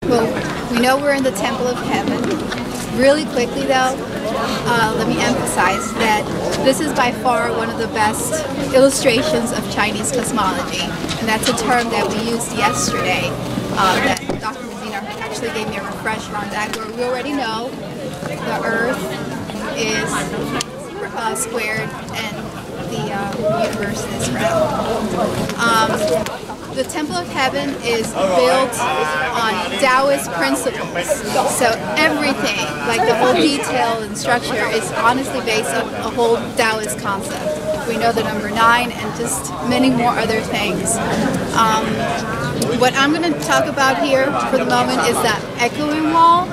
Well, we know we're in the Temple of Heaven. Really quickly though, let me emphasize that this is by far one of the best illustrations of Chinese cosmology. And that's a term that we used yesterday that Dr. Mazina actually gave me a refresher on that, where we already know the Earth is squared and the universe is round. The Temple of Heaven is built on Taoist principles. So everything, like the whole detail and structure, is honestly based on a whole Taoist concept. We know the number 9 and just many more other things. What I'm going to talk about here for the moment is that echoing wall.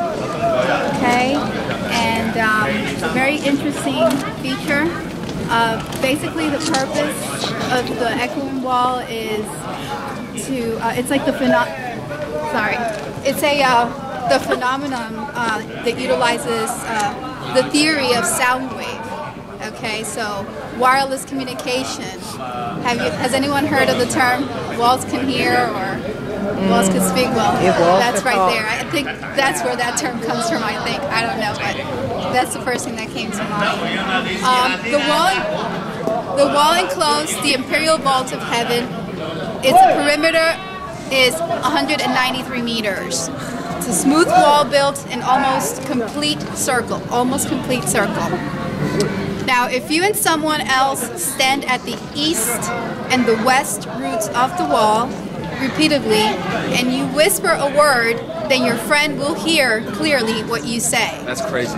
Okay, and a very interesting feature. Basically, the purpose of the echoing wall is to, it's like the the phenomenon that utilizes the theory of sound wave. Okay, so wireless communication. Has anyone heard of the term walls can hear or walls can speak? Well, that's right there. I think that's where that term comes from, I think. I don't know, but that's the first thing that came to mind. The wall enclosed the Imperial Vault of Heaven. Its perimeter is 193 meters. It's a smooth wall built in almost complete circle. Now, if you and someone else stand at the east and the west roots of the wall repeatedly, and you whisper a word, then your friend will hear clearly what you say. That's crazy.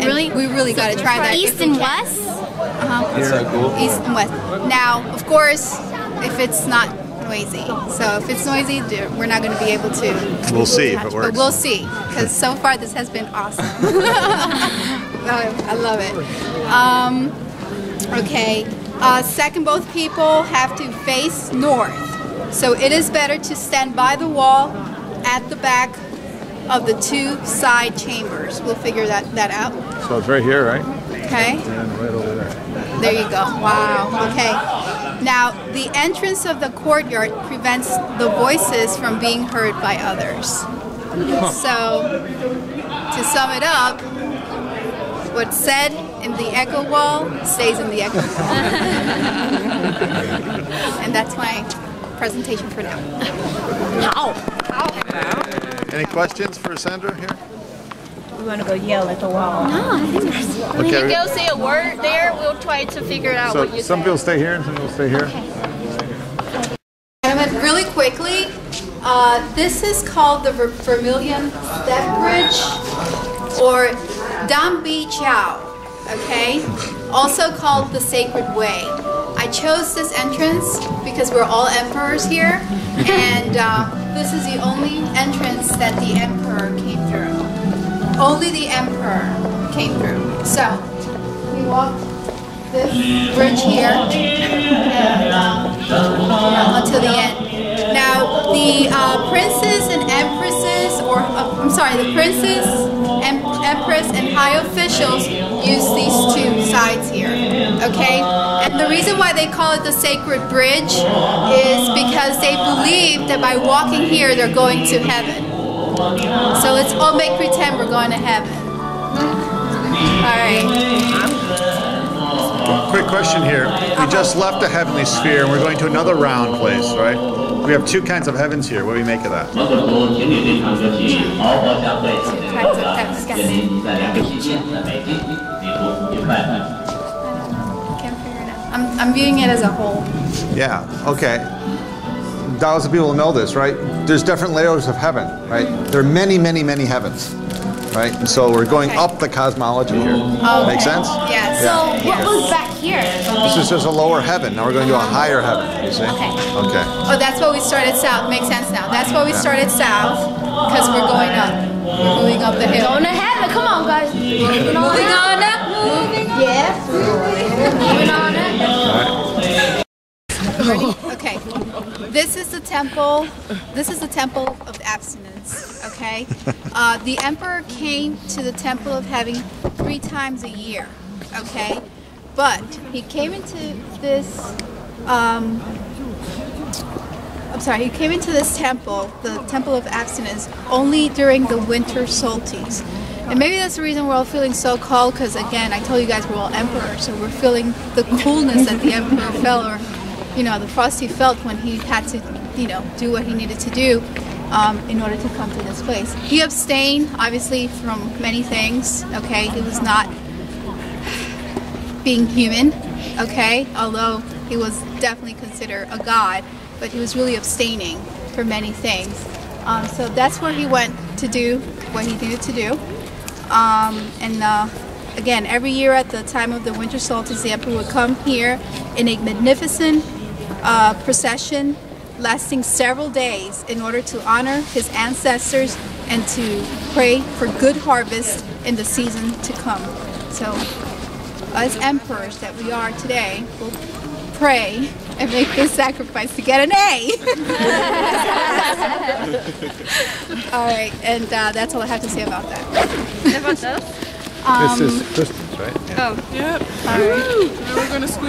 Really? We really got to try that. East and west? That's so cool. East and west. Now, of course, if it's not noisy. So if it's noisy, we're not going to be able to. We'll see if it works. But we'll see, because so far this has been awesome. I love it. Okay. Second, both people have to face north. So it is better to stand by the wall at the back of the 2 side chambers. We'll figure that out. So it's right here, right? Okay. And right over there. There you go. Wow. Okay. Now, the entrance of the courtyard prevents the voices from being heard by others. So, to sum it up, what's said in the echo wall stays in the echo wall. And that's my presentation for now. Any questions for Sandra here? We want to go yell at the wall. No, I think When you go say a word there, we'll try to figure out what you say. Some people stay here and some people stay here. Okay. Really quickly, this is called the Vermilion Step Bridge, or Dam Bi Chao, okay? Also called the Sacred Way. I chose this entrance because we're all emperors here, and this is the only entrance that the emperor came through. Only the emperor came through. So, we walked this bridge here and until the end. Now, the princes and empresses, or I'm sorry, the princes, empress, and high officials use these 2 sides here. Okay? And the reason why they call it the Sacred Bridge is because they believe that by walking here, they're going to heaven. So let's all make pretend we're going to heaven. Alright. Quick question here. We just left the heavenly sphere and we're going to another round place, right? We have 2 kinds of heavens here. What do we make of that? I'm viewing it as a whole. Yeah, okay. Thousands of people know this, right? There's different layers of heaven, right? There are many, many, many heavens, right? And so we're going up the cosmology here. Okay. Make sense? Yes. So what was back here? This is just a lower heaven. Now we're going to a higher heaven, you see? Okay. Okay. Oh, that's why we started south. Makes sense now. That's why we started south, because we're going up. We're moving up the hill. Going to heaven. Come on, guys. Moving on up. Yes. Moving on up. Ready? Okay. This is the temple. This is the temple of abstinence. Okay. The emperor came to the Temple of Heaven 3 times a year. Okay, but he came into this I'm sorry, he came into this temple, the Temple of Abstinence, only during the winter solstice. And maybe that's the reason we're all feeling so cold, because again, I told you guys we're all emperors, so we're feeling the coolness that the emperor felt, or, you know, the frost he felt when he had to, you know, do what he needed to do in order to come to this place. He abstained, obviously, from many things, okay? He was not being human, okay? Although he was definitely considered a god, but he was really abstaining for many things. So that's where he went to do what he needed to do. Again, every year at the time of the winter solstice, the emperor would come here in a magnificent procession lasting several days in order to honor his ancestors and to pray for good harvest in the season to come. So, as emperors that we are today, we'll pray and make this sacrifice to get an A. All right, and that's all I have to say about that. About those? This is Christmas, right? Oh. Yep. All right. Now we're going to scoot